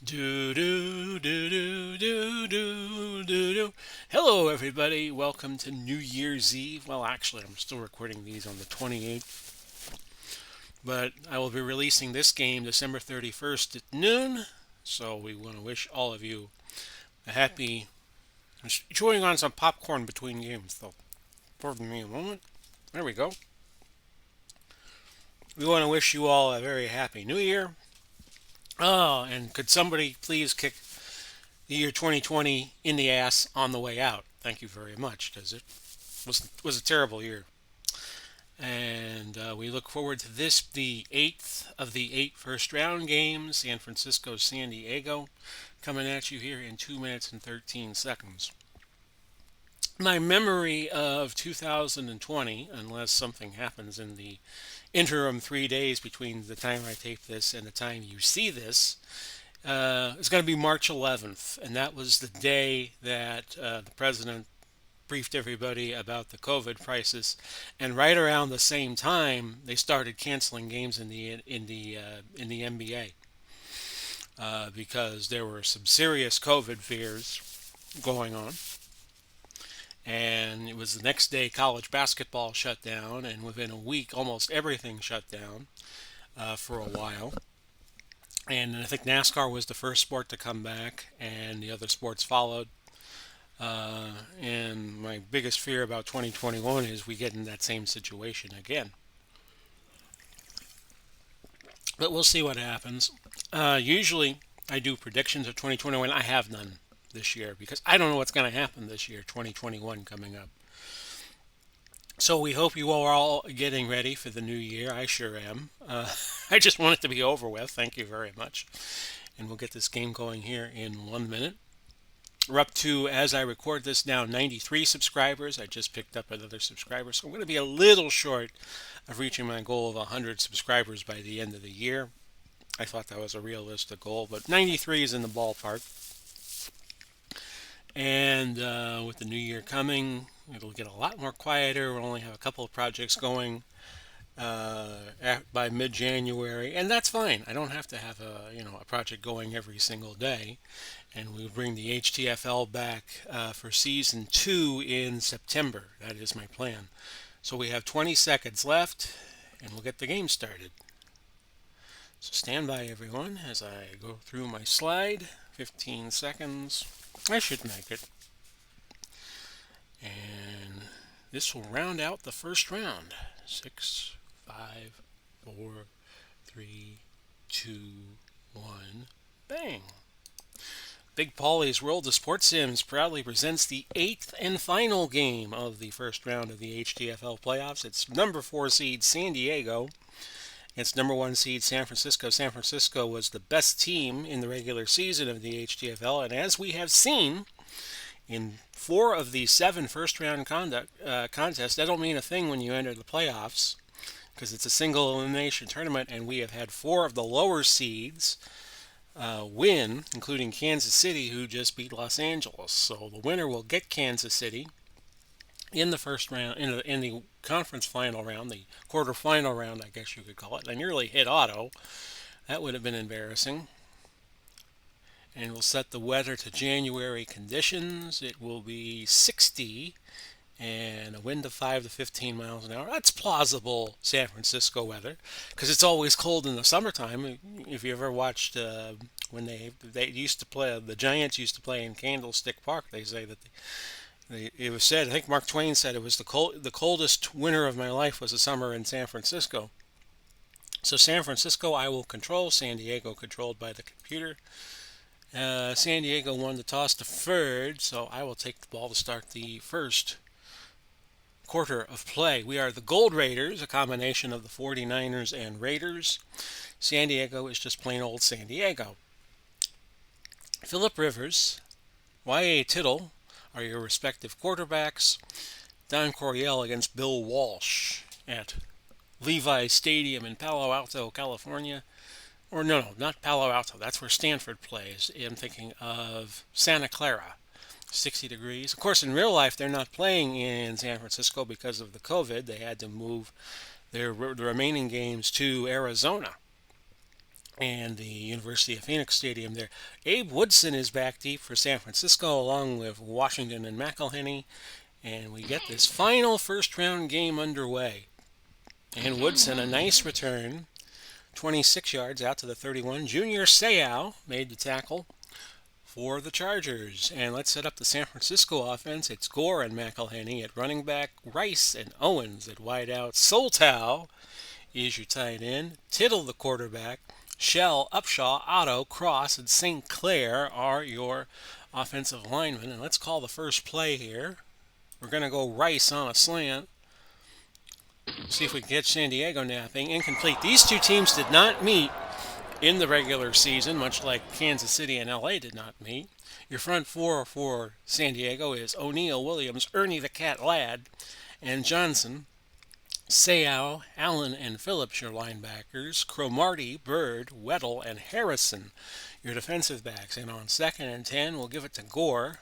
Do do do do do do do do. Hello, everybody. Welcome to New Year's Eve. Well, actually, I'm still recording these on the 28th, but I will be releasing this game December 31st at noon. So we want to wish all of you a happy. I'm chewing on some popcorn between games, though. Pardon me a moment. There we go. We want to wish you all a very happy New Year. Oh, and could somebody please kick the year 2020 in the ass on the way out? Thank you very much, because it was a terrible year. And we look forward to this, the eighth of the eight first round games, San Francisco, San Diego, coming at you here in 2 minutes and 13 seconds. My memory of 2020, unless something happens in the interim 3 days between the time I tape this and the time you see this, is going to be March 11th, and that was the day that the president briefed everybody about the COVID crisis, and right around the same time they started canceling games in the NBA because there were some serious COVID fears going on. And it was the next day college basketball shut down, and within a week almost everything shut down for a while. And I think NASCAR was the first sport to come back, and the other sports followed. And my biggest fear about 2021 is we get in that same situation again. But we'll see what happens. Usually, I do predictions of 2021. I have none this year because I don't know what's going to happen this year, 2021 coming up. So we hope you are all getting ready for the new year. I sure am. I just want it to be over with. Thank you very much. And we'll get this game going here in 1 minute. We're up to, as I record this now, 93 subscribers. I just picked up another subscriber, so I'm going to be a little short of reaching my goal of 100 subscribers by the end of the year. I thought that was a realistic goal, but 93 is in the ballpark. And with the new year coming, it'll get a lot more quieter. We'll only have a couple of projects going by mid-January, and that's fine. I don't have to have a project going every single day. And we'll bring the HTFL back for season 2 in September. That is my plan. So we have 20 seconds left, and we'll get the game started. So stand by, everyone, as I go through my slide. 15 seconds. I should make it. And this will round out the first round. 6, 5, 4, 3, 2, 1, bang. Big Paulie's World of Sports Sims proudly presents the eighth and final game of the first round of the HTFL playoffs. It's number 4 seed San Diego. It's number 1 seed San Francisco. San Francisco was the best team in the regular season of the HTFL, and as we have seen in 4 of the 7 first round contests, that don't mean a thing when you enter the playoffs because it's a single elimination tournament, and we have had 4 of the lower seeds win, including Kansas City, who just beat Los Angeles. So the winner will get Kansas City in the first round, in the conference final round, the quarterfinal round, I guess you could call it. I nearly hit auto. That would have been embarrassing. And we'll set the weather to January conditions. It will be 60 and a wind of 5 to 15 miles an hour. That's plausible San Francisco weather because it's always cold in the summertime. If you ever watched when they used to play, the Giants used to play in Candlestick Park, they say that it was said, I think Mark Twain said it was the coldest winter of my life was the summer in San Francisco. So San Francisco I will control, San Diego controlled by the computer. San Diego won the toss deferred, so I will take the ball to start the first quarter of play. We are the Gold Raiders, a combination of the 49ers and Raiders. San Diego is just plain old San Diego. Philip Rivers, Y.A. Tittle are your respective quarterbacks. Don Coryell against Bill Walsh at Levi Stadium in Palo Alto, California. Or no, not Palo Alto. That's where Stanford plays. I'm thinking of Santa Clara. 60 degrees. Of course, in real life, they're not playing in San Francisco because of the COVID. They had to move the remaining games to Arizona. and the University of Phoenix Stadium there. Abe Woodson is back deep for San Francisco, along with Washington and McElhenney. And we get this final first round game underway. And Woodson, a nice return, 26 yards out to the 31. Junior Seau made the tackle for the Chargers. And let's set up the San Francisco offense. It's Gore and McElhenney at running back, Rice and Owens at wideout. Soltow is your tight end. Tittle the quarterback. Shell, Upshaw, Otto, Cross, and St. Clair are your offensive linemen. And let's call the first play here. We're going to go Rice on a slant. See if we can get San Diego napping. Incomplete. These two teams did not meet in the regular season, much like Kansas City and LA did not meet. Your front four for San Diego is O'Neal, Williams, Ernie the Cat Ladd, and Johnson. Seau, Allen, and Phillips, your linebackers. Cromartie, Bird, Weddle, and Harrison, your defensive backs. And on 2nd and 10, we'll give it to Gore.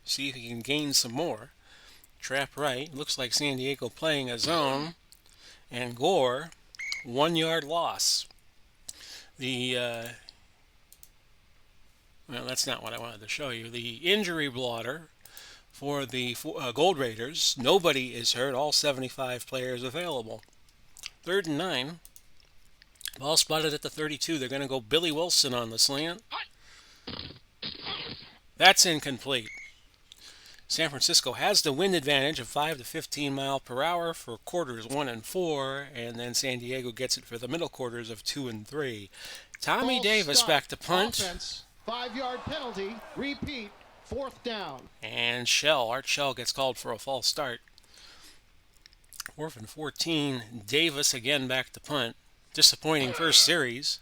See if he can gain some more. Trap right. Looks like San Diego playing a zone. And Gore, 1 yard loss. Well, that's not what I wanted to show you. The injury blotter for the Gold Raiders. Nobody is hurt. All 75 players available. 3rd and 9. Ball spotted at the 32. They're going to go Billy Wilson on the slant. That's incomplete. San Francisco has the wind advantage of 5 to 15 miles per hour for quarters 1 and 4, and then San Diego gets it for the middle quarters of 2 and 3. Tommy Davis back to punt. Offense, 5-yard penalty. Repeat. 4th down. And Art Shell gets called for a false start. 4th and 14. Davis again back to punt. Disappointing first series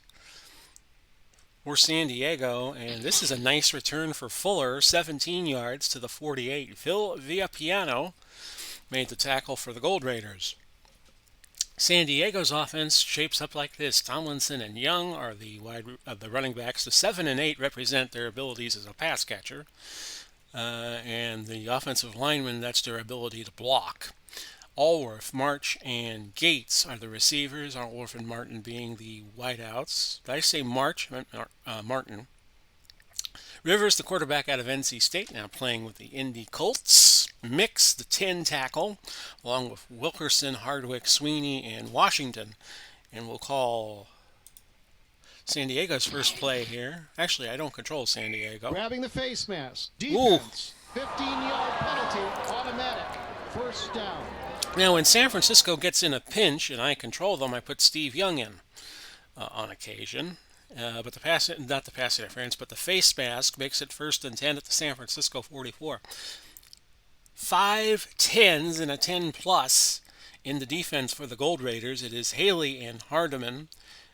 for San Diego, and this is a nice return for Fuller, 17 yards to the 48. Phil Villapiano made the tackle for the Gold Raiders. San Diego's offense shapes up like this. Tomlinson and Young are the running backs. The 7 and 8 represent their abilities as a pass catcher, and the offensive linemen, that's their ability to block. Allworth, March, and Gates are the receivers, Allworth and Martin being the wideouts. Did I say March? Martin. Rivers, the quarterback out of NC State, now playing with the Indy Colts. Mix, the 10 tackle, along with Wilkerson, Hardwick, Sweeney, and Washington. And we'll call San Diego's first play here. Actually, I don't control San Diego. Grabbing the face mask. Defense. 15-yard penalty. Automatic. 1st down. Now, when San Francisco gets in a pinch and I control them, I put Steve Young in on occasion. But the pass interference, but the face mask makes it 1st and 10 at the San Francisco 44. 5 10s and a 10 plus in the defense for the Gold Raiders. It is Haley and Hardiman,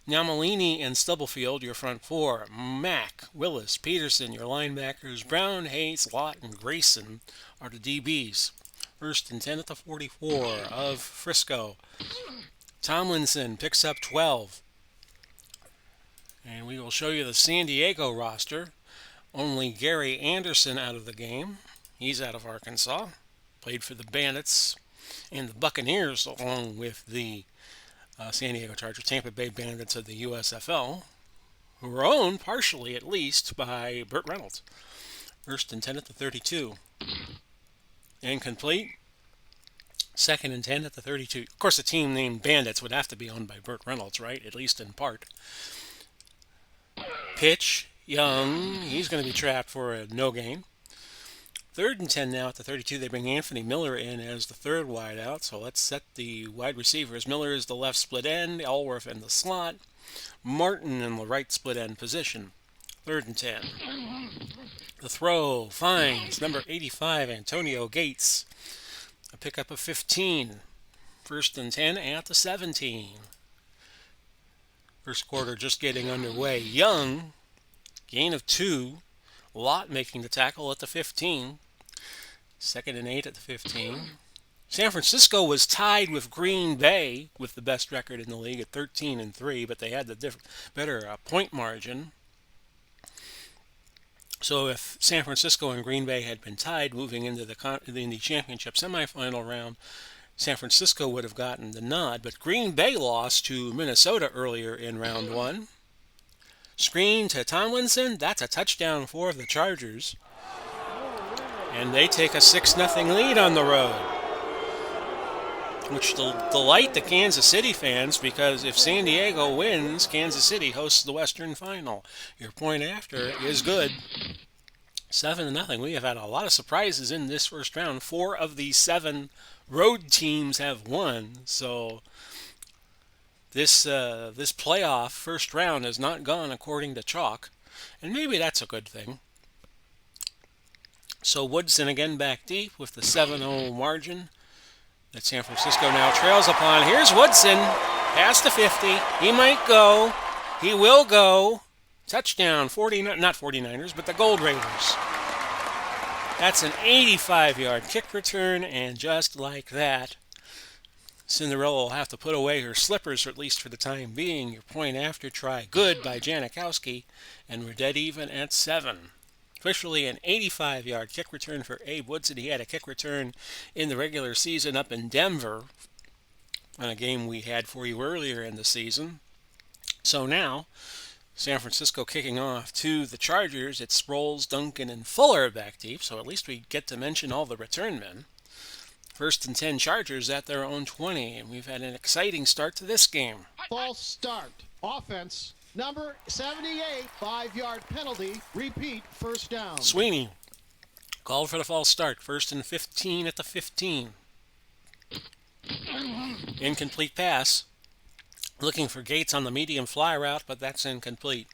Namalini and Stubblefield, your front four. Mack, Willis, Peterson, your linebackers. Brown, Hayes, Lott, and Grayson are the DBs. 1st and 10 at the 44 of Frisco. Tomlinson picks up 12. And we will show you the San Diego roster. Only Gary Anderson out of the game. He's out of Arkansas. Played for the Bandits and the Buccaneers, along with the San Diego Chargers, Tampa Bay Bandits of the USFL, who were owned, partially at least, by Burt Reynolds. 1st and 10 at the 32. Incomplete. 2nd and 10 at the 32. Of course, a team named Bandits would have to be owned by Burt Reynolds, right? At least in part. Pitch, Young. He's going to be trapped for a no gain. 3rd and 10 now at the 32. They bring Anthony Miller in as the 3rd wideout. So let's set the wide receivers. Miller is the left split end. Allworth in the slot. Martin in the right split end position. 3rd and 10. The throw finds number 85, Antonio Gates. A pickup of 15. 1st and 10 at the 17. First quarter just getting underway. Young, gain of 2. Lott making the tackle at the 15. 2nd and 8 at the 15. San Francisco was tied with Green Bay with the best record in the league at 13 and 3, but they had the better point margin. So if San Francisco and Green Bay had been tied moving into the championship semifinal round, San Francisco would have gotten the nod. But Green Bay lost to Minnesota earlier in round 1. Screen to Tomlinson. That's a touchdown for the Chargers. And they take a 6-0 lead on the road, which will delight the Kansas City fans, because if San Diego wins, Kansas City hosts the Western Final. Your point after is good. 7-0. We have had a lot of surprises in this first round. 4 of the 7 road teams have won, so this playoff first round has not gone according to chalk, and maybe that's a good thing. So Woodson again back deep with the 7-0 margin that San Francisco now trails upon. Here's Woodson, past the 50. He might go. He will go. Touchdown, not 49ers, but the Gold Raiders. That's an 85-yard kick return, and just like that, Cinderella will have to put away her slippers, or at least for the time being. Your point after try good by Janikowski, and we're dead even at 7. Officially an 85-yard kick return for Abe Woodson. He had a kick return in the regular season up in Denver on a game we had for you earlier in the season. So now, San Francisco kicking off to the Chargers. It's Sproles, Duncan, and Fuller back deep, so at least we get to mention all the return men. 1st and 10 Chargers at their own 20, and we've had an exciting start to this game. False start. Offense. Number 78, 5-yard penalty. Repeat, first down. Sweeney called for the false start. 1st and 15 at the 15. Incomplete pass. Looking for Gates on the medium fly route, but that's incomplete.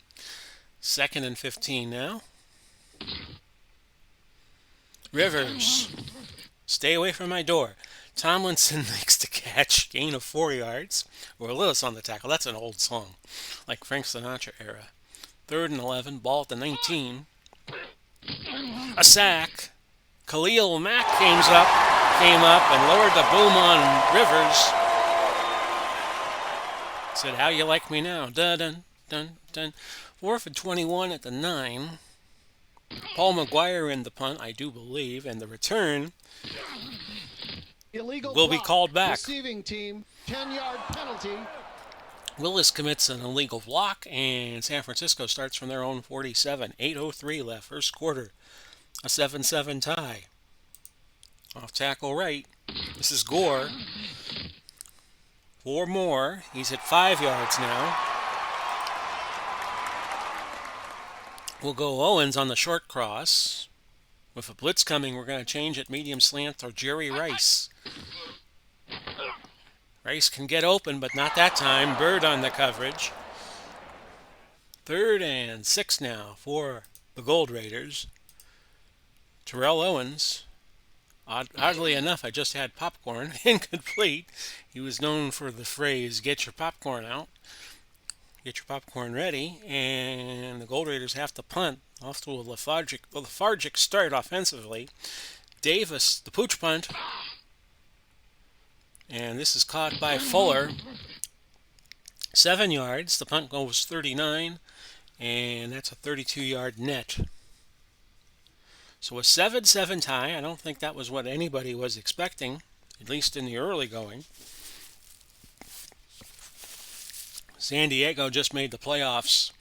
2nd and 15 now. Rivers. Stay away from my door. Tomlinson makes the catch, gain of 4 yards. Or Lewis on the tackle. That's an old song, like Frank Sinatra era. 3rd and 11, ball at the 19. A sack. Khalil Mack came up and lowered the boom on Rivers. Said, "How you like me now?" Dun dun dun dun. 4th and 21 at the 9. Paul McGuire in the punt, I do believe, and the return Illegal will be block. called back. Receiving team, 10-yard penalty. Willis commits an illegal block, and San Francisco starts from their own 47. 8:03 left, first quarter. A 7-7 tie. Off tackle right. This is Gore. 4 more. He's at 5 yards now. We'll go Owens on the short cross. With a blitz coming, we're going to change it medium slant or Jerry Rice. Rice can get open, but not that time. Bird on the coverage. 3rd and 6 now for the Gold Raiders. Terrell Owens. Oddly enough, I just had popcorn. Incomplete. He was known for the phrase, "Get your popcorn out." Get your popcorn ready. And the Gold Raiders have to punt off to a lethargic start offensively. Davis, the pooch punt. And this is caught by Fuller. 7 yards. The punt goes 39. And that's a 32-yard net. So a 7-7 tie. I don't think that was what anybody was expecting, at least in the early going. San Diego just made the playoffs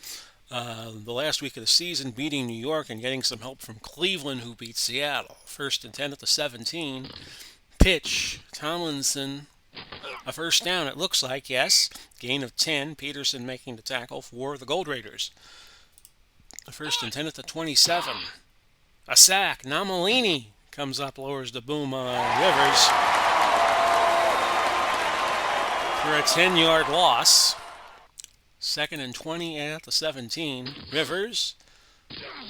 the last week of the season, beating New York and getting some help from Cleveland, who beat Seattle. 1st and 10 at the 17. Pitch. Tomlinson. A first down, it looks like, yes. Gain of 10. Peterson making the tackle for the Gold Raiders. 1st and 10 at the 27. A sack. Namalini comes up, lowers the boom on Rivers for a 10-yard loss. 2nd and 20 at the 17. Rivers.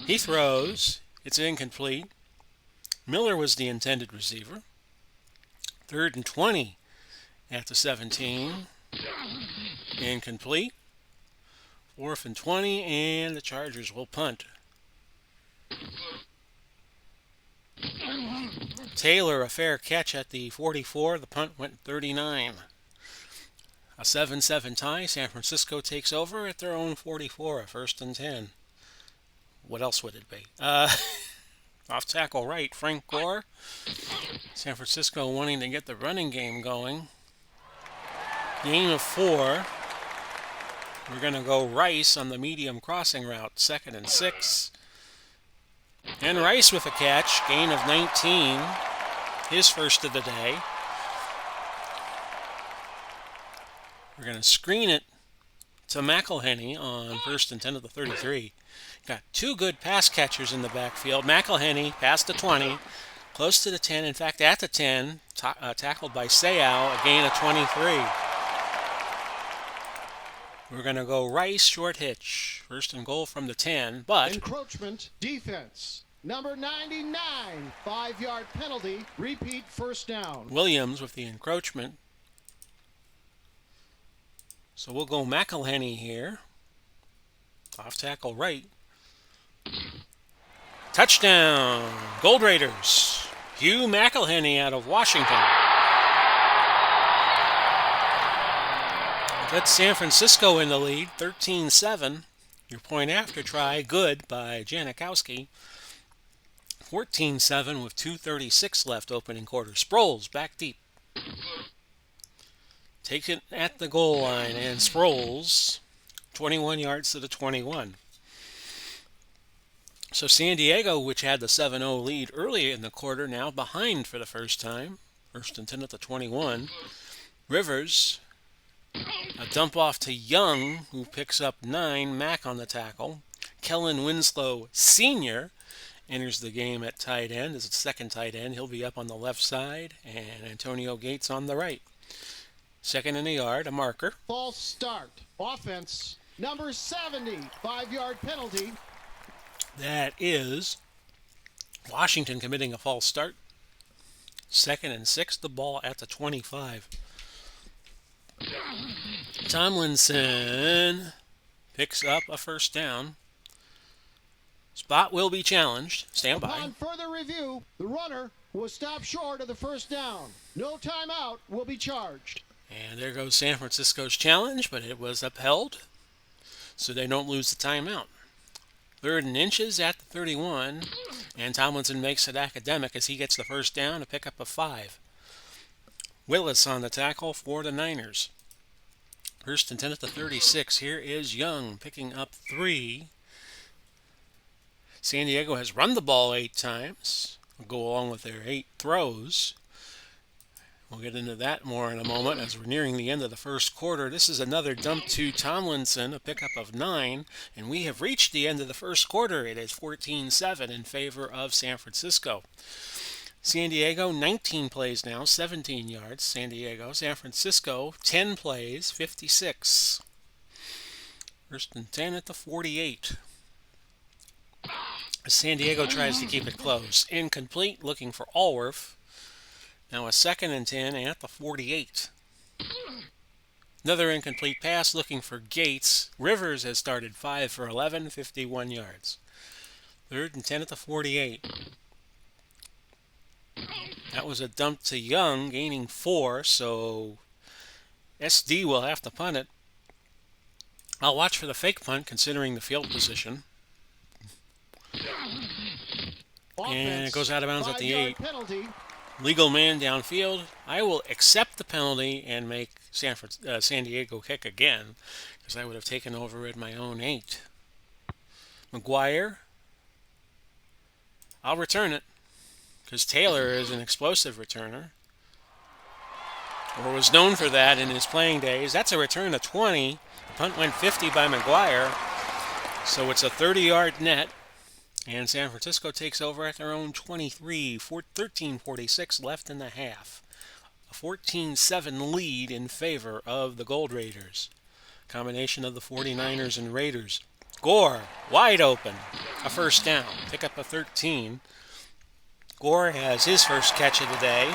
He throws. It's incomplete. Miller was the intended receiver. 3rd and 20 at the 17. Incomplete. 4th and 20, and the Chargers will punt. Taylor, a fair catch at the 44. The punt went 39. A 7-7 tie. San Francisco takes over at their own 44. 1st and 10. What else would it be? Off tackle right, Frank Gore. San Francisco wanting to get the running game going. Gain of 4. We're going to go Rice on the medium crossing route, 2nd and 6. And Rice with a catch, gain of 19, his first of the day. We're going to screen it to McElhenney on 1st and 10 of the 33. Got two good pass catchers in the backfield. McElhenney past the 20, close to the 10, in fact at the 10, tackled by Seau, a gain of 23. We're going to go Rice, short hitch. 1st and goal from the 10, but... Encroachment defense. Number 99, 5-yard penalty. Repeat, first down. Williams with the encroachment. So we'll go McElhenney here. Off tackle right. Touchdown! Gold Raiders. Hugh McElhenney out of Washington. That's San Francisco in the lead, 13-7. Your point after try, good by Janikowski. 14-7 with 2:36 left opening quarter. Sproles back deep. Takes it at the goal line, and Sproles, 21 yards to the 21. So San Diego, which had the 7-0 lead early in the quarter, now behind for the first time. 1st and 10 at the 21. Rivers, a dump off to Young, who picks up 9. Mack on the tackle. Kellen Winslow Sr. enters the game at tight end as its second tight end. He'll be up on the left side, and Antonio Gates on the right. 2nd and a yard, a marker. False start. Offense. Number 70, 5-yard penalty. That is Washington committing a false start. 2nd and 6, the ball at the 25. Tomlinson picks up a first down. Spot will be challenged. Stand by. Upon further review, the runner was stopped short of the first down. No timeout will be charged. And there goes San Francisco's challenge, but it was upheld, so they don't lose the timeout. 3rd and inches at the 31, and Tomlinson makes it academic as he gets the first down, a pickup of 5. Willis on the tackle for the Niners. 1st and 10 at the 36. Here is Young picking up 3. San Diego has run the ball 8 times. We'll go along with their 8 throws. We'll get into that more in a moment as we're nearing the end of the first quarter. This is another dump to Tomlinson, a pickup of 9, and we have reached the end of the first quarter. It is 14-7 in favor of San Francisco. San Diego, 19 plays now, 17 yards. San Diego. San Francisco, 10 plays, 56. 1st and 10 at the 48. San Diego tries to keep it close. Incomplete, looking for Allworth. Now a 2nd and 10 at the 48. Another incomplete pass looking for Gates. Rivers has started 5 for 11, 51 yards. 3rd and 10 at the 48. That was a dump to Young, gaining 4, so SD will have to punt it. I'll watch for the fake punt considering the field position. And it goes out of bounds at the 8. Penalty. Legal man downfield. I will accept the penalty and make San Diego kick again because I would have taken over at my own 8. McGuire. I'll return it because Taylor is an explosive returner, or was known for that in his playing days. That's a return of 20. The punt went 50 by McGuire, so it's a 30-yard net. And San Francisco takes over at their own 23, 13:46 left in the half. A 14-7 lead in favor of the Gold Raiders. Combination of the 49ers and Raiders. Gore, wide open. A first down. Pick up a 13. Gore has his first catch of the day.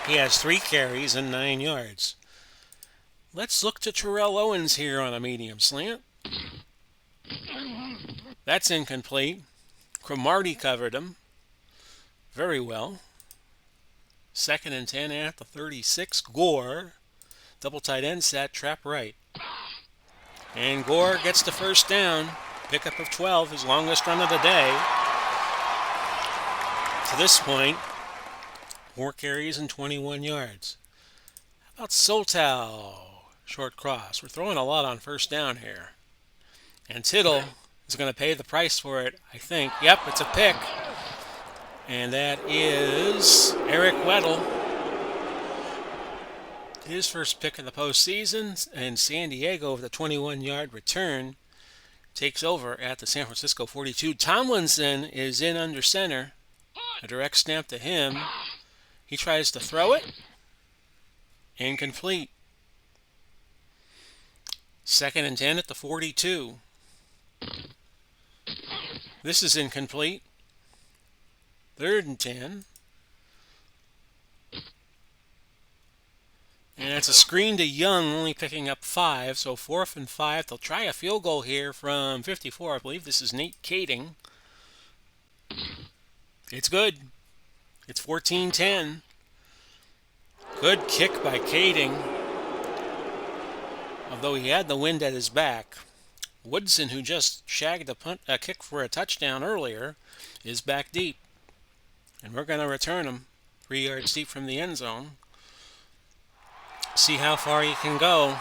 He has 3 carries and 9 yards. Let's look to Terrell Owens here on a medium slant. That's incomplete. Cromartie covered him very well. 2nd and 10 at the 36. Gore, double tight end set, trap right. And Gore gets the first down. Pickup of 12, his longest run of the day. To this point, 4 carries and 21 yards. How about Soltau? Short cross. We're throwing a lot on first down here. And Tittle is going to pay the price for it, I think. Yep, it's a pick. And that is Eric Weddle. His first pick of the postseason. And San Diego with a 21-yard return takes over at the San Francisco 42. Tomlinson is in under center. A direct snap to him. He tries to throw it. Incomplete. 2nd and 10 at the 42. This is incomplete. 3rd and 10. And it's a screen to Young, only picking up 5. So 4th and 5. They'll try a field goal here from 54. I believe this is Nate Kading. It's good. It's 14-10. Good kick by Kading. Although he had the wind at his back. Woodson, who just shagged a kick for a touchdown earlier, is back deep. And we're going to return him 3 yards deep from the end zone. See how far he can go.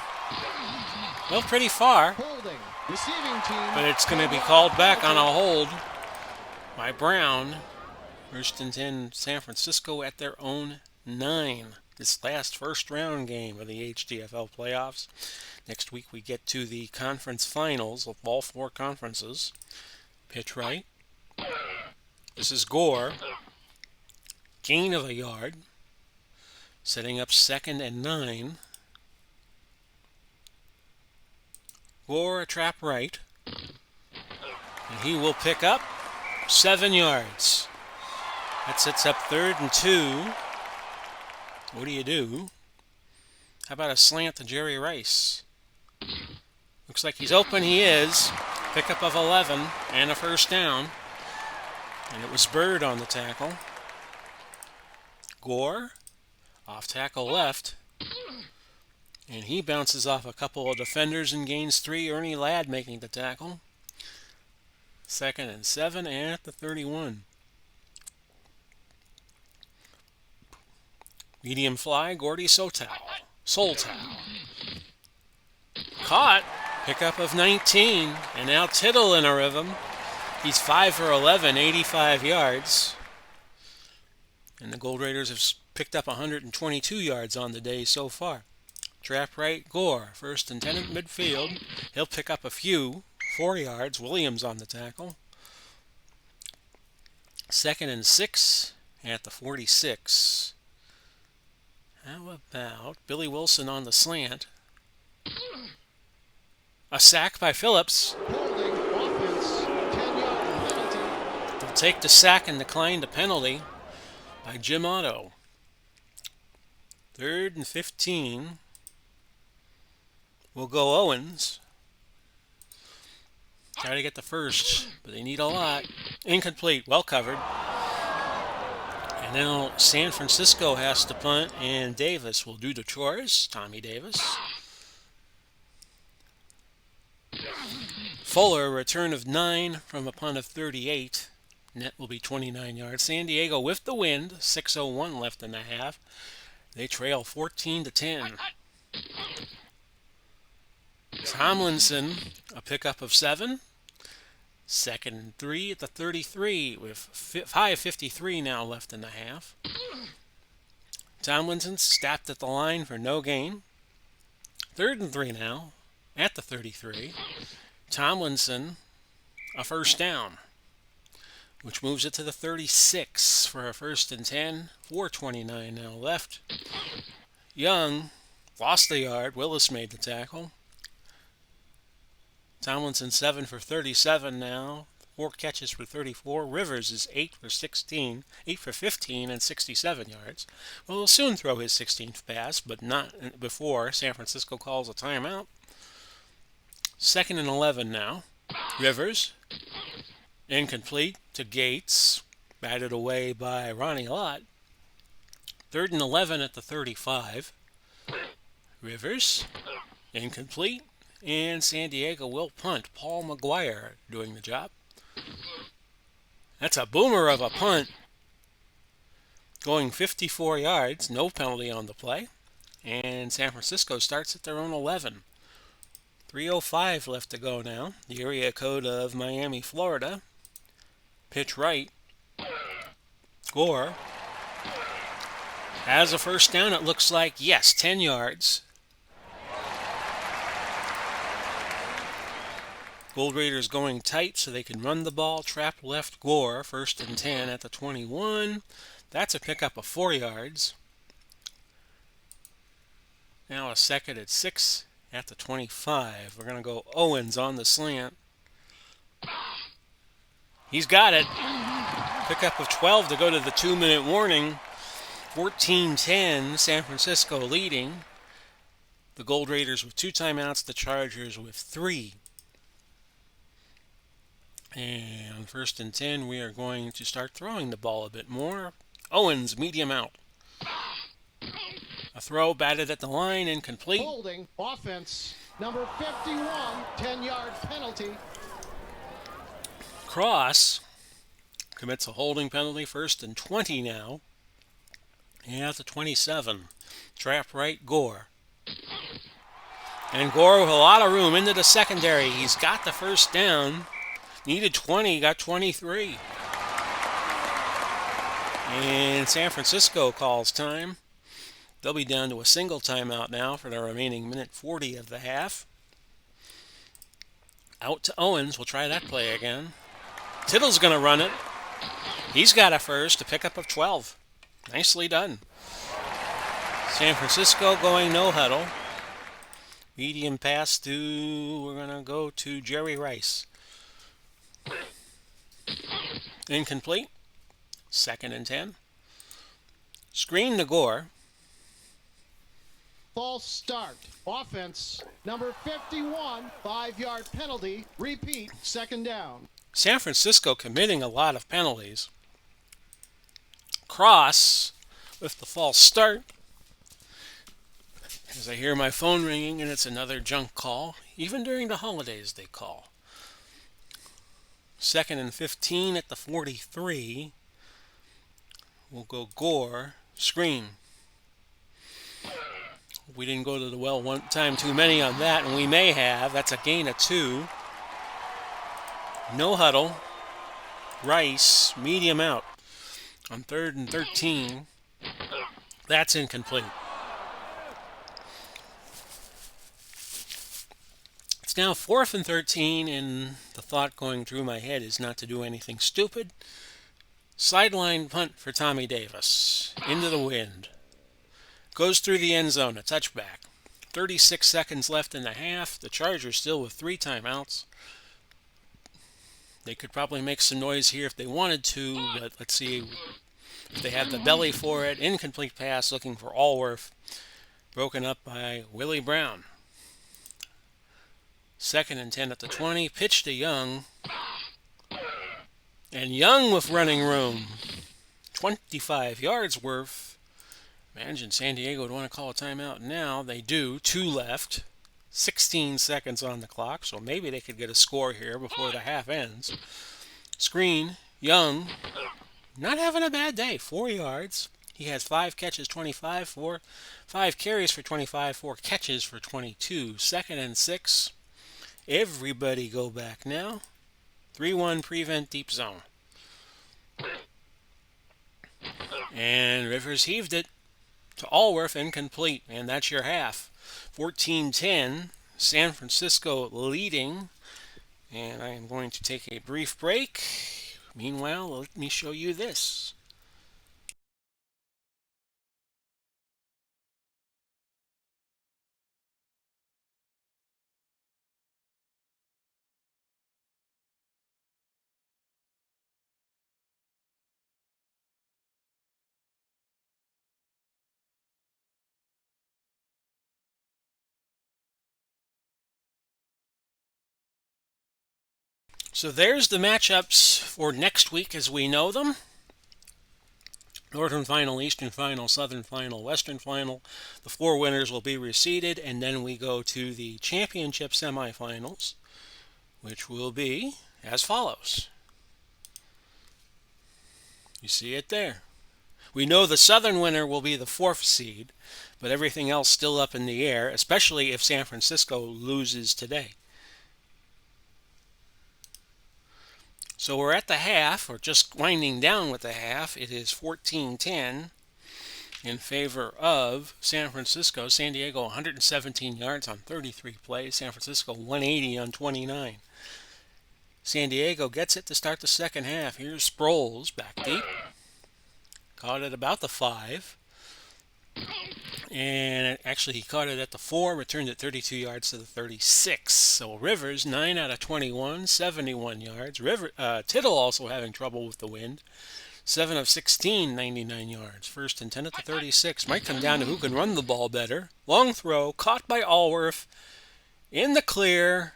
Well, pretty far. But it's going to be called back on a hold by Brown. 1st and 10, San Francisco at their own 9. This last first round game of the HTFL playoffs. Next week we get to the conference finals of all 4 conferences. Pitch right. This is Gore. Gain of a yard. Setting up 2nd and 9. Gore a trap right. And he will pick up 7 yards. That sets up 3rd and 2. What do you do? How about a slant to Jerry Rice? Looks like he's open. He is. Pickup of 11 and a first down. And it was Bird on the tackle. Gore off tackle left. And he bounces off a couple of defenders and gains 3. Ernie Ladd making the tackle. 2nd and 7 at the 31. Medium fly, Gordy Soltow. Caught. Pickup of 19. And now Tittle in a rhythm. He's 5 for 11, 85 yards. And the Gold Raiders have picked up 122 yards on the day so far. Trap right, Gore. 1st and 10 at midfield. He'll pick up a few. 4 yards. Williams on the tackle. 2nd and 6 at the 46. How about Billy Wilson on the slant? A sack by Phillips. They'll take the sack and decline the penalty by Jim Otto. 3rd and 15. Will go Owens. Try to get the first, but they need a lot. Incomplete. Well covered. And now San Francisco has to punt, and Davis will do the chores. Tommy Davis. Fuller, return of 9 from a punt of 38. Net will be 29 yards. San Diego with the wind. 6:01 left in the half. They trail 14-10. Tomlinson, a pickup of 7. 2nd and 3 at the 33 with 5:53 now left in the half. Tomlinson stopped at the line for no gain. 3rd and 3 now at the 33. Tomlinson, a first down, which moves it to the 36 for a 1st and 10. 4:29 now left. Young lost the yard. Willis made the tackle. Tomlinson 7 for 37 now. 4 catches for 34. Rivers is 8 for 15 and 67 yards. Well, he'll soon throw his 16th pass, but not before San Francisco calls a timeout. 2nd and 11 now. Rivers. Incomplete to Gates. Batted away by Ronnie Lott. 3rd and 11 at the 35. Rivers. Incomplete. And San Diego will punt. Paul McGuire doing the job. That's a boomer of a punt. Going 54 yards. No penalty on the play. And San Francisco starts at their own 11. 3:05 left to go now. The area code of Miami, Florida. Pitch right. Gore has a first down, it looks like. Yes, 10 yards. Gold Raiders going tight so they can run the ball. Trap left Gore, 1st and 10 at the 21. That's a pickup of 4 yards. Now a 2nd and 6 at the 25. We're going to go Owens on the slant. He's got it. Pickup of 12 to go to the 2-minute warning. 14-10, San Francisco leading. The Gold Raiders with 2 timeouts, the Chargers with 3. And on 1st and 10, we are going to start throwing the ball a bit more. Owens, medium out. A throw batted at the line, incomplete. Holding, offense, number 51, 10-yard penalty. Cross commits a holding penalty, 1st and 20 now. And at the 27, trap right, Gore. And Gore with a lot of room into the secondary. He's got the first down. Needed 20, got 23. And San Francisco calls time. They'll be down to a single timeout now for the remaining minute 40 of the half. Out to Owens. We'll try that play again. Tittle's going to run it. He's got a first, a pickup of 12. Nicely done. San Francisco going no huddle. Medium pass to, we're going to go to Jerry Rice. Incomplete. 2nd and 10. Screen to Gore. False start. Offense, number 51, 5-yard penalty. Repeat, 2nd down. San Francisco committing a lot of penalties. Cross with the false start. As I hear my phone ringing and it's another junk call. Even during the holidays they call. 2nd and 15 at the 43. We'll go Gore. Screen. We didn't go to the well one time too many on that, and we may have. That's a gain of 2. No huddle. Rice, medium out. On 3rd and 13. That's incomplete. It's now 4th and 13, and the thought going through my head is not to do anything stupid. Sideline punt for Tommy Davis. Into the wind. Goes through the end zone, a touchback. 36 seconds left in the half. The Chargers still with 3 timeouts. They could probably make some noise here if they wanted to, but let's see if they have the belly for it. Incomplete pass looking for Allworth. Broken up by Willie Brown. 2nd and 10 at the 20. Pitch to Young. And Young with running room. 25 yards worth. Imagine San Diego would want to call a timeout now. They do. 2 left. 16 seconds on the clock, so maybe they could get a score here before the half ends. Screen. Young. Not having a bad day. 4 yards. He has 5 catches, 25, 5 carries for 25, 4 catches for 22. 2nd and 6. Everybody go back now. 3-1 prevent deep zone. And Rivers heaved it to Allworth, incomplete. And that's your half. 14-10. San Francisco leading. And I am going to take a brief break. Meanwhile, let me show you this. So there's the matchups for next week as we know them. Northern Final, Eastern Final, Southern Final, Western Final. The 4 winners will be reseeded, and then we go to the championship semifinals, which will be as follows. You see it there. We know the Southern winner will be the 4th seed, but everything else still up in the air, especially if San Francisco loses today. So we're at the half, or just winding down with the half. It is 14-10 in favor of San Francisco. San Diego 117 yards on 33 plays. San Francisco 180 on 29. San Diego gets it to start the second half. Here's Sproles back deep. Caught it about the 5. And actually he caught it at the 4, returned it 32 yards to the 36. So Rivers, 9 out of 21, 71 yards. Tittle also having trouble with the wind. 7 of 16, 99 yards. First and 10 at the 36. Might come down to who can run the ball better. Long throw, caught by Allworth. In the clear.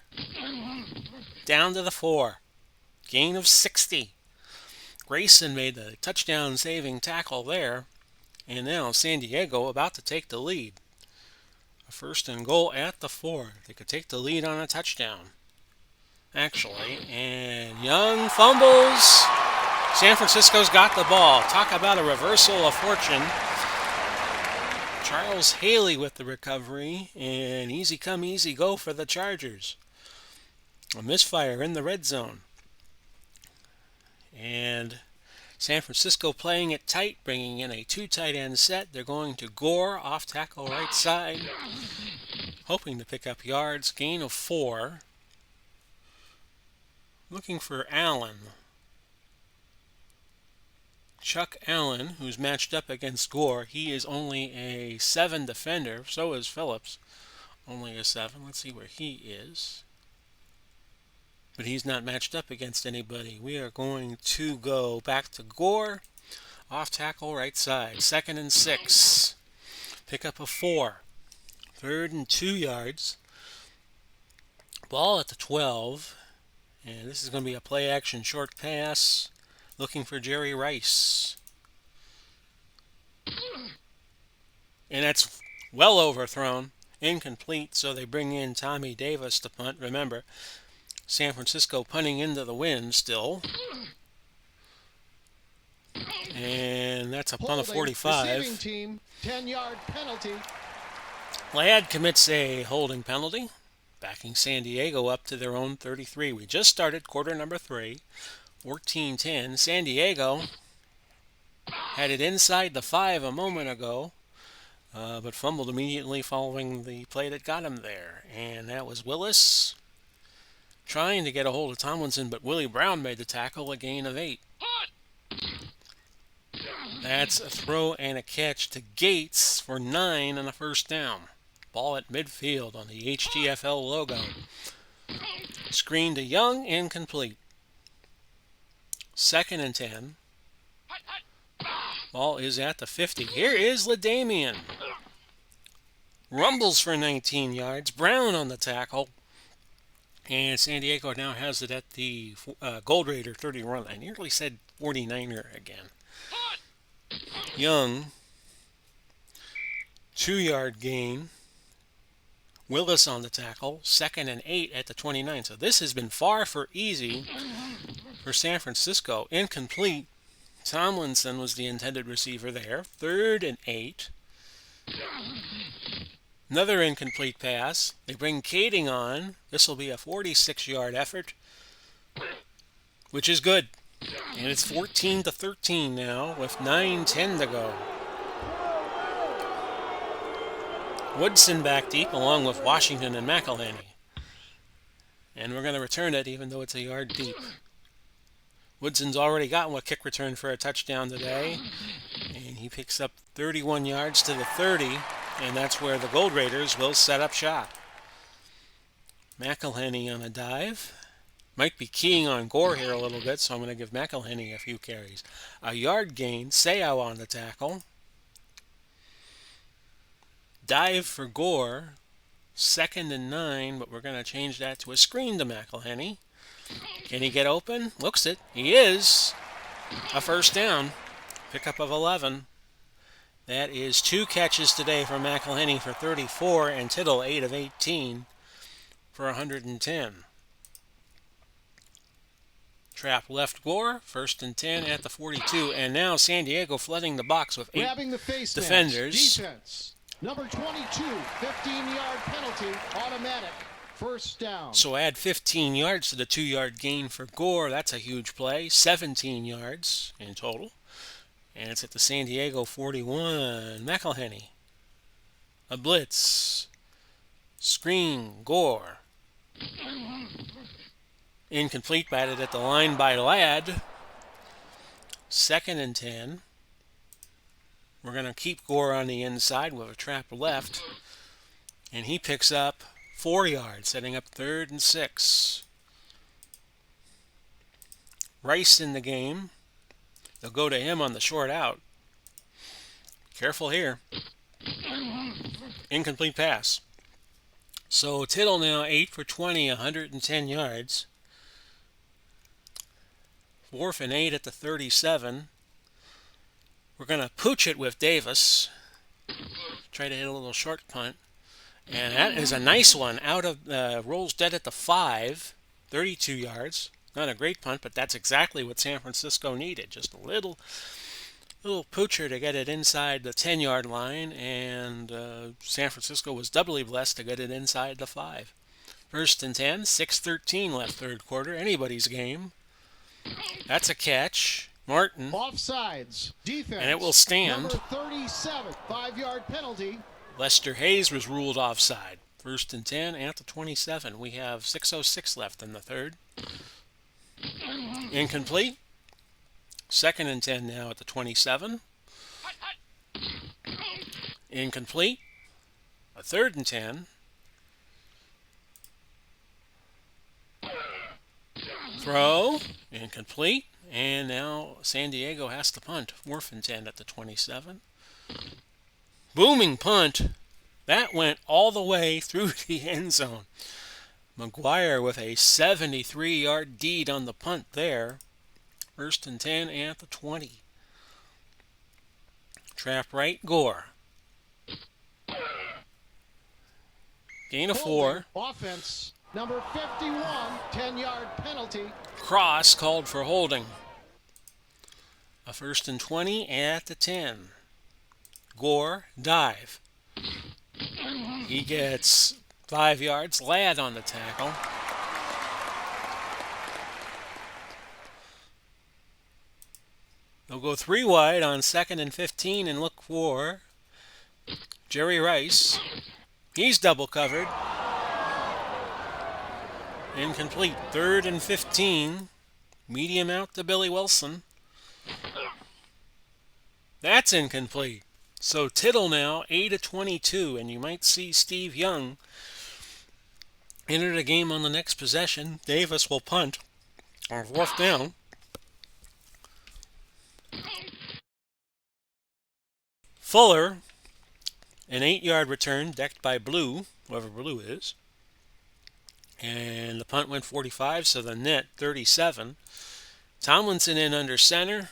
Down to the 4. Gain of 60. Grayson made the touchdown-saving tackle there. And now San Diego about to take the lead. A first and goal at the 4. They could take the lead on a touchdown, actually. And Young fumbles. San Francisco's got the ball. Talk about a reversal of fortune. Charles Haley with the recovery. And easy come, easy go for the Chargers. A misfire in the red zone. And San Francisco playing it tight, bringing in a 2 tight end set. They're going to Gore off tackle right side, hoping to pick up yards. Gain of 4. Looking for Allen. Chuck Allen, who's matched up against Gore. He is only a 7 defender. So is Phillips. Only a 7. Let's see where he is. But he's not matched up against anybody. We are going to go back to Gore. Off tackle right side. 2nd and 6. Pick up a 4. 3rd and 2 yards. Ball at the 12. And this is going to be a play action short pass. Looking for Jerry Rice. And that's well overthrown. Incomplete, so they bring in Tommy Davis to punt. Remember, San Francisco punting into the wind still. And that's a punt of 45. Receiving team, 10-yard penalty. Ladd commits a holding penalty, backing San Diego up to their own 33. We just started quarter number 3, 14-10. San Diego had it inside the 5 a moment ago, but fumbled immediately following the play that got him there. And that was Willis trying to get a hold of Tomlinson, but Willie Brown made the tackle, a gain of 8. That's a throw and a catch to Gates for 9 and a first down. Ball at midfield on the HTFL logo. Screen to Young, incomplete. 2nd and 10. Ball is at the 50. Here is LaDamian. Rumbles for 19 yards. Brown on the tackle. And San Diego now has it at the Gold Raider 31. I nearly said 49er again. Young, 2-yard gain. Willis on the tackle. 2nd and 8 at the 29. So this has been far for easy for San Francisco. Incomplete. Tomlinson was the intended receiver there. 3rd and 8. Another incomplete pass. They bring Kading on. This will be a 46-yard effort, which is good. And it's 14-13 now with 9:10 to go. Woodson back deep along with Washington and McElhenney. And we're going to return it even though it's a yard deep. Woodson's already gotten a kick return for a touchdown today. And he picks up 31 yards to the 30. And that's where the Gold Raiders will set up shop. McElhenney on a dive. Might be keying on Gore here a little bit, so I'm going to give McElhenney a few carries. A yard gain. Seau on the tackle. Dive for Gore. 2nd and 9, but we're going to change that to a screen to McElhenney. Can he get open? Looks it. He is. A first down. Pickup of 11. That is 2 catches today for McElhenney for 34, and Tittle 8 of 18 for 110. Trap left Gore, 1st and 10 at the 42. And now San Diego flooding the box with 8 Grabbing the face defenders. Defense. Number 22, 15-yard penalty, automatic. First down. So add 15 yards to the 2-yard gain for Gore. That's a huge play. 17 yards in total. And it's at the San Diego 41. McElhenney. A blitz. Screen. Gore. Incomplete, batted at the line by Ladd. 2nd and 10. We're going to keep Gore on the inside with a trap left. And he picks up 4 yards, setting up 3rd and 6. Rice in the game. They'll go to him on the short out. Careful here. Incomplete pass. So Tittle now 8 for 20, 110 yards. 4th and 8 at the 37. We're going to pooch it with Davis. Try to hit a little short punt. And that is a nice one. Out of rolls dead at the 5. 32 yards. Not a great punt, but that's exactly what San Francisco needed. Just a little poocher to get it inside the 10-yard line, and San Francisco was doubly blessed to get it inside the 5. 1st and 10, 6:13 left third quarter. Anybody's game. That's a catch. Martin. Offsides. Defense. And it will stand. Number 37, 5-yard penalty. Lester Hayes was ruled offside. 1st and 10 at the 27. We have 6:06 left in the third. Incomplete. 2nd and 10 now at the 27. Incomplete. A 3rd and 10. Throw. Incomplete. And now San Diego has to punt. 4th and 10 at the 27. Booming punt. That went all the way through the end zone. McGuire with a 73-yard deed on the punt there. 1st and 10 at the 20. Trap right, Gore. Gain of 4. Offense, number 51, 10-yard penalty. Cross called for holding. A 1st and 20 at the 10. Gore, dive. He gets 5 yards. Ladd on the tackle. They'll go 3 wide on 2nd and 15 and look for Jerry Rice. He's double covered. Incomplete. 3rd and 15. Medium out to Billy Wilson. That's incomplete. So Tittle now 8 of 22, and you might see Steve Young enter the game on the next possession. Davis will punt on 4th down. Fuller, an 8-yard return decked by Blue, whoever Blue is. And the punt went 45, so the net 37. Tomlinson in under center.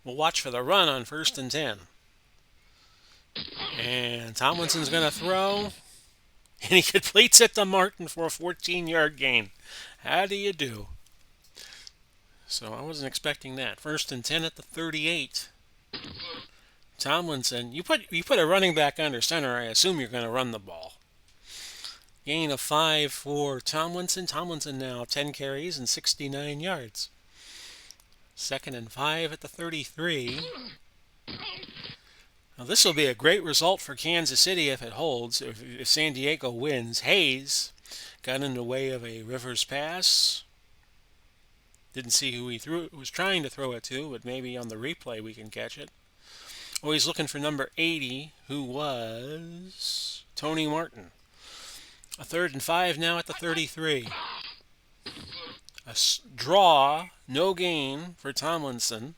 We'll watch for the run on 1st and 10. And Tomlinson's going to throw. And he completes it to Martin for a 14-yard gain. How do you do? So I wasn't expecting that. 1st and 10 at the 38. Tomlinson, you put a running back under center, I assume you're going to run the ball. Gain of 5 for Tomlinson. Tomlinson now 10 carries and 69 yards. 2nd and 5 at the 33. Now this will be a great result for Kansas City if it holds, if San Diego wins. Hayes got in the way of a Rivers pass. Didn't see who he was trying to throw it to, but maybe on the replay we can catch it. Oh, he's looking for number 80, who was Tony Martin. A 3rd and 5 now at the 33. A draw, no gain for Tomlinson.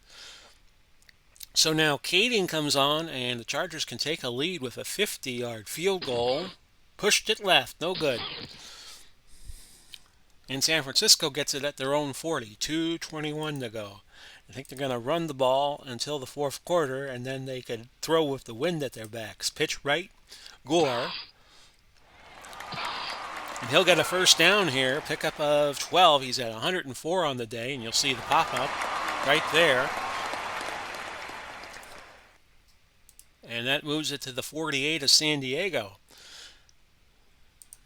So now Kading comes on, and the Chargers can take a lead with a 50-yard field goal. Pushed it left, no good. And San Francisco gets it at their own 40, 2:21 to go. I think they're going to run the ball until the 4th quarter, and then they could throw with the wind at their backs. Pitch right, Gore. And he'll get a first down here, pickup of 12. He's at 104 on the day, and you'll see the pop-up right there. And that moves it to the 48 of San Diego.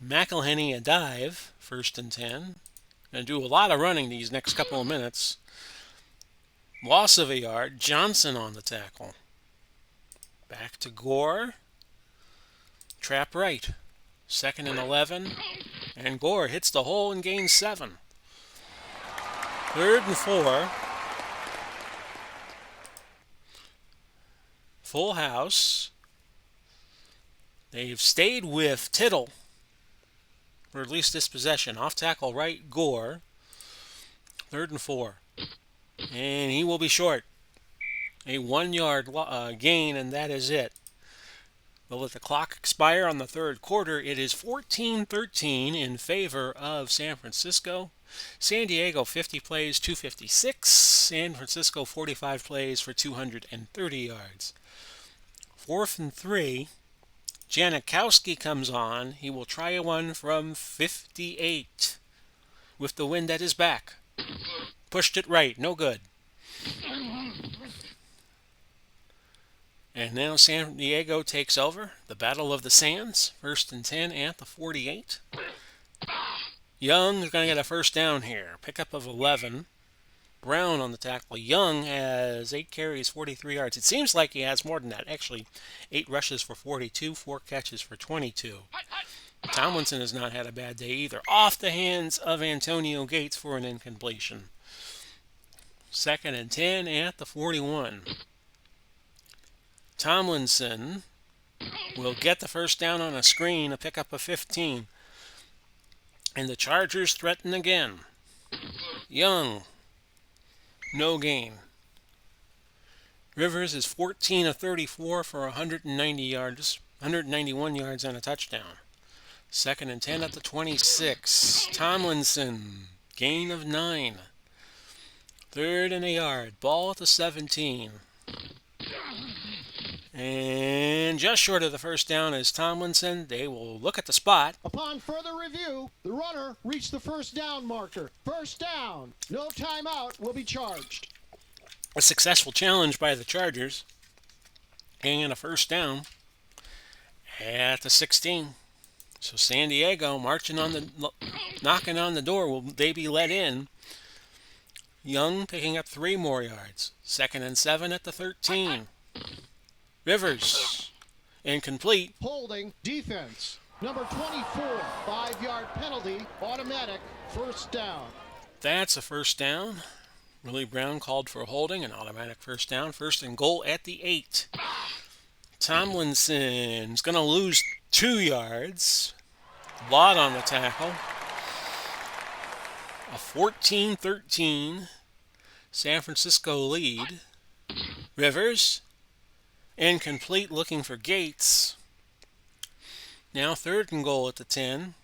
McElhenney a dive, 1st and 10. Going to do a lot of running these next couple of minutes. Loss of a yard. Johnson on the tackle. Back to Gore. Trap right. 2nd and 11. And Gore hits the hole and gains 7. 3rd and 4. Full house. They've stayed with Tittle for at least this possession. Off tackle right, Gore. 3rd and 4. And he will be short. A 1-yard gain, and that is it. We'll let the clock expire on the 3rd quarter. It is 14-13 in favor of San Francisco. San Diego 50 plays, 256. San Francisco 45 plays for 230 yards. 4th and 3. Janikowski comes on. He will try one from 58 with the wind at his back. Pushed it right. No good. And now San Diego takes over. The Battle of the Sands. 1st and 10 at the 48. Young is going to get a first down here. Pickup of 11. Brown on the tackle. Young has 8 carries, 43 yards. It seems like he has more than that. Actually, 8 rushes for 42, 4 catches for 22. Tomlinson has not had a bad day either. Off the hands of Antonio Gates for an incompletion. 2nd and 10 at the 41. Tomlinson will get the first down on a screen, a pickup of 15. And the Chargers threaten again. Young, no gain. Rivers is 14 of 34 for 191 yards and a touchdown. 2nd and 10 at the 26. Tomlinson, gain of 9. 3rd and a yard. Ball at the 17. And just short of the first down is Tomlinson. They will look at the spot. Upon further review, the runner reached the first down marker. First down. No timeout will be charged. A successful challenge by the Chargers. Getting a first down at the 16. So San Diego knocking on the door. Will they be let in? Young picking up 3 more yards. 2nd and 7 at the 13. Rivers, incomplete. Holding defense. Number 24, 5-yard penalty, automatic, first down. That's a first down. Willie Brown called for holding, an automatic first down. 1st and goal at the 8. Tomlinson's going to lose 2 yards. Lott on the tackle. A 14-13 San Francisco lead. Rivers, incomplete, looking for Gates. Now 3rd and goal at the 10.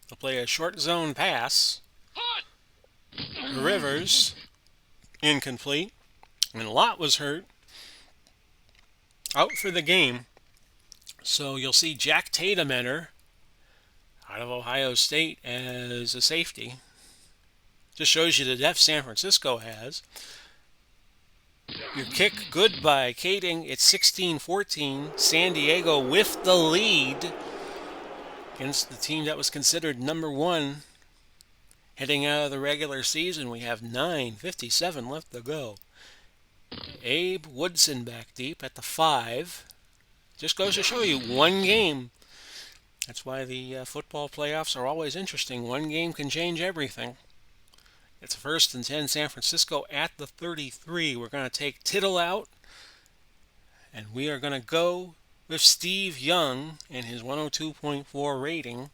They'll play a short zone pass. Rivers, incomplete. And Lott was hurt. Out for the game. So you'll see Jack Tatum enter out of Ohio State as a safety. Just shows you the depth San Francisco has. Your kick good by Kading. It's 16-14. San Diego with the lead against the team that was considered number 1 heading out of the regular season. We have 9:57 left to go. Abe Woodson back deep at the 5. Just goes to show you, one game. That's why the football playoffs are always interesting. One game can change everything. It's 1st and 10, San Francisco at the 33. We're going to take Tittle out, and we are going to go with Steve Young and his 102.4 rating.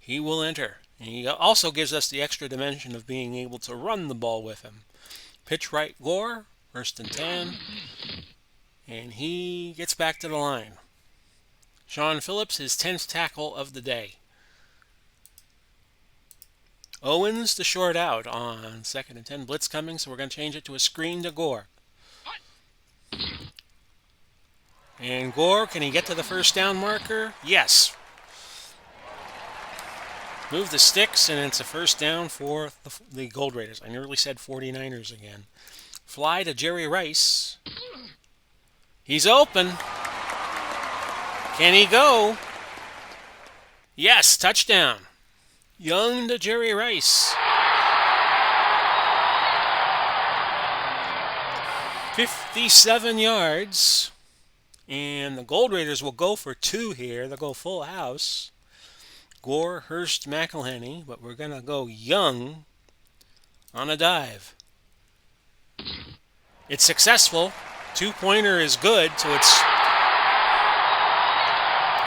He will enter. And he also gives us the extra dimension of being able to run the ball with him. Pitch right, Gore, 1st and 10. And he gets back to the line. Sean Phillips, his 10th tackle of the day. Owens the short out on 2nd and 10. Blitz coming, so we're going to change it to a screen to Gore. And Gore, can he get to the first down marker? Yes. Move the sticks, and it's a first down for the Gold Raiders. I nearly said 49ers again. Fly to Jerry Rice. He's open. Can he go? Yes, touchdown. Young to Jerry Rice. 57 yards. And the Gold Raiders will go for 2 here. They'll go full house. Gore, Hurst, McElhenney. But we're going to go Young on a dive. It's successful. 2-pointer is good. So it's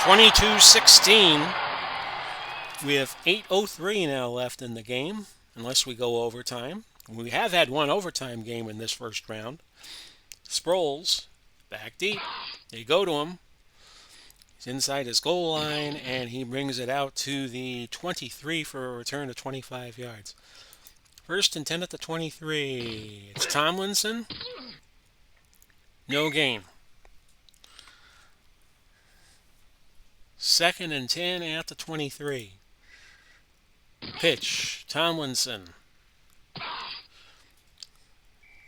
22-16. We have 8:03 now left in the game, unless we go overtime. We have had one overtime game in this first round. Sproles, back deep. They go to him. He's inside his goal line, and he brings it out to the 23 for a return of 25 yards. First and 10 at the 23. It's Tomlinson. No gain. Second and 10 at the 23. Pitch, Tomlinson.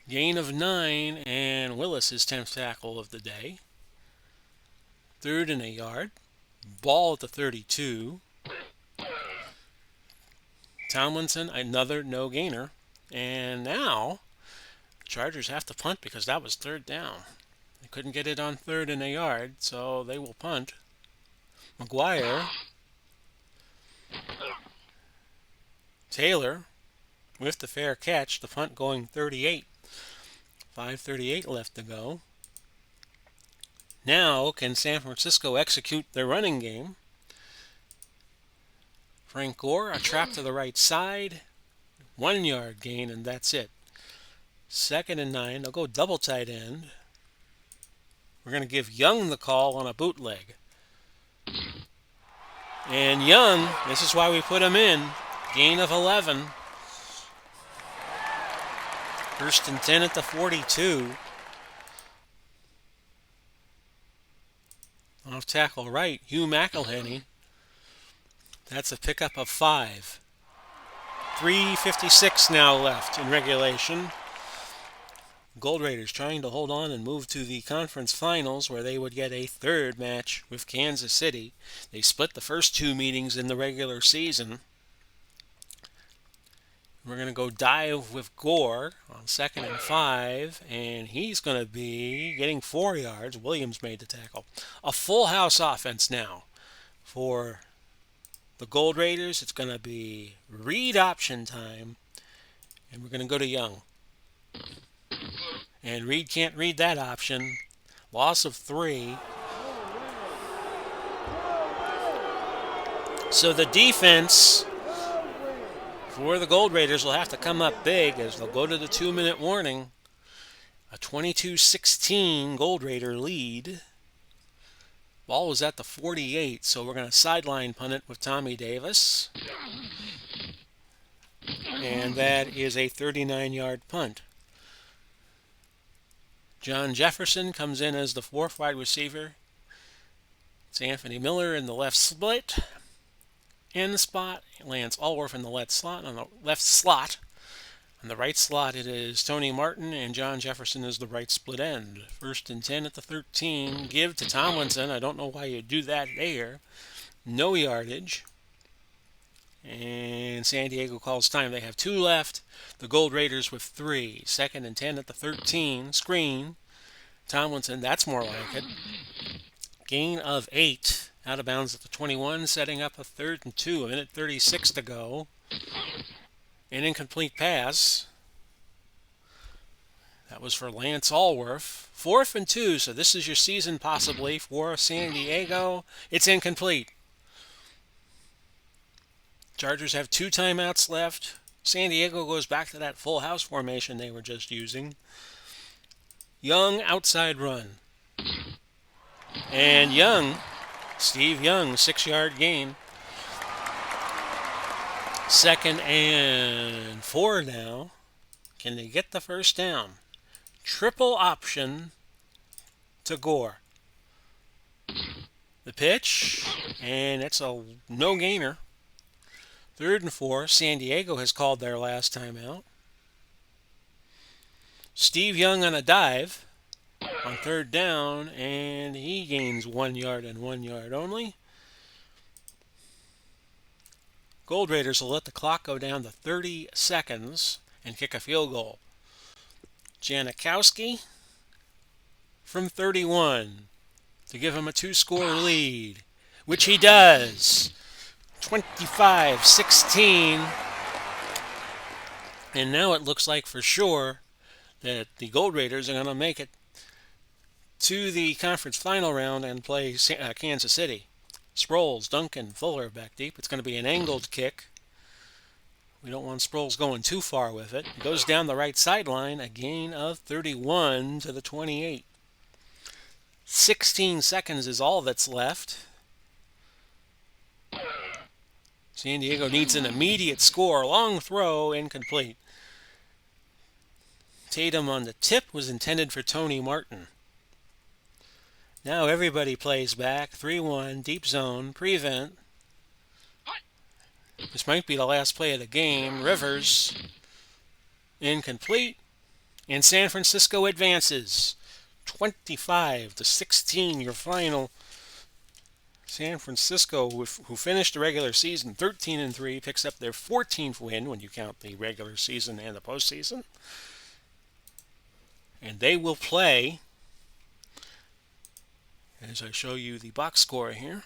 Gain of 9, and Willis his 10th tackle of the day. Third and a yard. Ball at the 32. Tomlinson, another no gainer. And now, Chargers have to punt because that was third down. They couldn't get it on third and a yard, so they will punt. McGuire. Taylor with the fair catch, the punt going 38. 5:38 left to go. Now, can San Francisco execute their running game? Frank Gore, a trap to the right side. 1 yard gain, and that's it. Second and 9. They'll go double tight end. We're going to give Young the call on a bootleg. And Young, this is why we put him in. Gain of 11. First and 10 at the 42. Off tackle right, Hugh McElhenney. That's a pickup of 5. 3:56 now left in regulation. Gold Raiders trying to hold on and move to the conference finals where they would get a third match with Kansas City. They split the first 2 meetings in the regular season. We're going to go dive with Gore on 2nd and 5, and he's going to be getting 4 yards. Williams made the tackle. A full house offense now for the Gold Raiders. It's going to be read option time, and we're going to go to Young. And Reed can't read that option. Loss of 3. So the defense for the Gold Raiders will have to come up big as they'll go to the 2-minute warning. A 22-16 Gold Raider lead. Ball was at the 48, so we're going to sideline punt it with Tommy Davis. And that is a 39-yard punt. John Jefferson comes in as the 4th wide receiver. It's Anthony Miller in the left split. In the spot, Lance Allworth in the left slot. On the left slot, on the right slot, it is Tony Martin, and John Jefferson is the right split end. First and 10 at the 13. Give to Tomlinson. I don't know why you do that there. No yardage. And San Diego calls time. They have 2 left. The Gold Raiders with 3. 2nd and 10 at the 13. Screen. Tomlinson, that's more like it. Gain of 8. Out of bounds at the 21, setting up a 3rd and 2. 1:36 to go. An incomplete pass. That was for Lance Allworth. 4th and 2, so this is your season possibly for San Diego. It's incomplete. Chargers have 2 timeouts left. San Diego goes back to that full house formation they were just using. Young outside run. And Young, Steve Young, 6-yard gain. 2nd and 4 now. Can they get the first down? Triple option to Gore. The pitch, and it's a no-gainer. 3rd and 4. San Diego has called their last timeout. Steve Young on a dive on 3rd down, and he gains 1 yard and 1 yard only. Gold Raiders will let the clock go down to 30 seconds and kick a field goal. Janikowski from 31 to give him a 2-score lead, which he does. 25-16. And now it looks like for sure that the Gold Raiders are going to make it to the conference final round and play Kansas City. Sproles, Duncan, Fuller back deep. It's going to be an angled kick. We don't want Sproles going too far with it. It goes down the right sideline, a gain of 31 to the 28. 16 seconds is all that's left. San Diego needs an immediate score. Long throw, incomplete. Tatum on the tip was intended for Tony Martin. Now everybody plays back. 3-1, deep zone, prevent. This might be the last play of the game. Rivers, incomplete. And San Francisco advances. 25-16, your final. San Francisco, who finished the regular season 13-3, picks up their 14th win when you count the regular season and the postseason. And they will play, as I show you the box score here,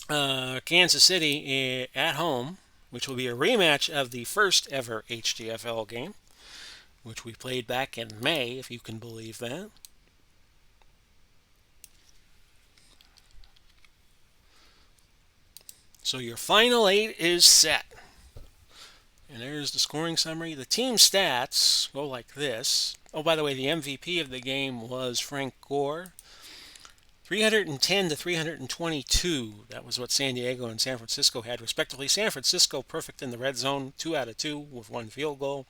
Kansas City at home, which will be a rematch of the first ever HTFL game, which we played back in May, if you can believe that. So your final 8 is set. And there's the scoring summary. The team stats go like this. Oh, by the way, the MVP of the game was Frank Gore. 310 to 322. That was what San Diego and San Francisco had, respectively. San Francisco perfect in the red zone, 2 out of 2 with 1 field goal.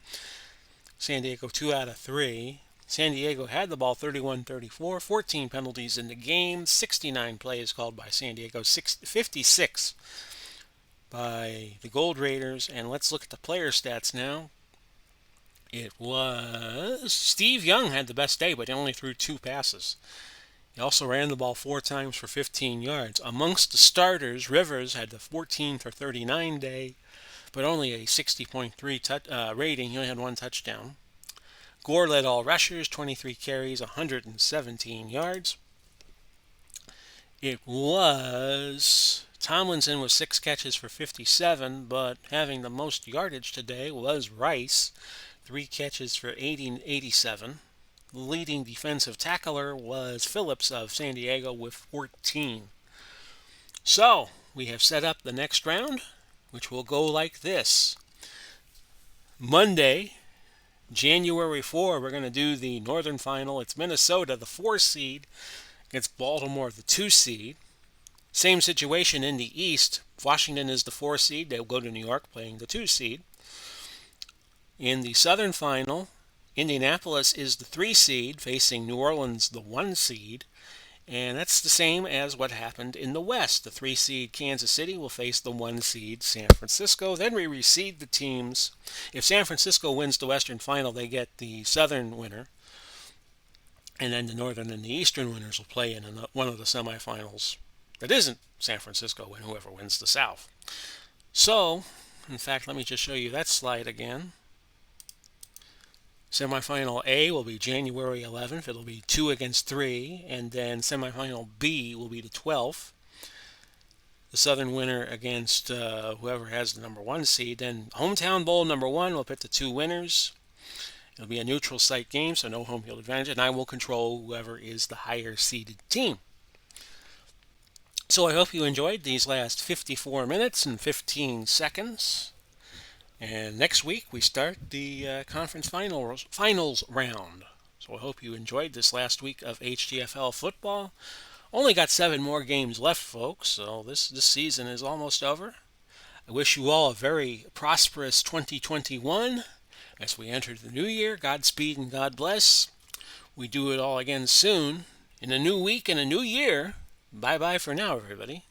San Diego 2 out of 3. San Diego had the ball 31-34, 14 penalties in the game, 69 plays called by San Diego, 56 by the Gold Raiders. And let's look at the player stats now. It was Steve Young had the best day, but he only threw 2 passes. He also ran the ball 4 times for 15 yards. Amongst the starters, Rivers had the 14 for 39 day, but only a 60.3 rating. He only had 1 touchdown. Gore led all rushers, 23 carries, 117 yards. It was Tomlinson with 6 catches for 57, but having the most yardage today was Rice, 3 catches for 87. The leading defensive tackler was Phillips of San Diego with 14. So, we have set up the next round, which will go like this. Monday, January 4, we're going to do the Northern Final. It's Minnesota, the 4 seed, against Baltimore, the 2 seed. Same situation in the East. Washington is the 4 seed. They'll go to New York playing the 2 seed. In the Southern Final, Indianapolis is the 3 seed facing New Orleans, the 1 seed. And that's the same as what happened in the West. The 3 seed Kansas City will face the 1 seed San Francisco. Then we reseed the teams. If San Francisco wins the Western Final, they get the Southern winner. And then the Northern and the Eastern winners will play in one of the semifinals that isn't San Francisco, and whoever wins the South. So, in fact, let me just show you that slide again. Semifinal A will be January 11th. It'll be 2 against 3. And then semifinal B will be the 12th. The Southern winner against whoever has the number 1 seed. Then Hometown Bowl number 1 will pit the 2 winners. It'll be a neutral site game, so no home field advantage. And I will control whoever is the higher seeded team. So I hope you enjoyed these last 54 minutes and 15 seconds. And next week we start the conference finals round. So I hope you enjoyed this last week of HTFL football. Only got 7 more games left, folks, so this season is almost over. I wish you all a very prosperous 2021 as we enter the new year. Godspeed and God bless. We do it all again soon. in a new week and a new year. Bye bye for now, everybody.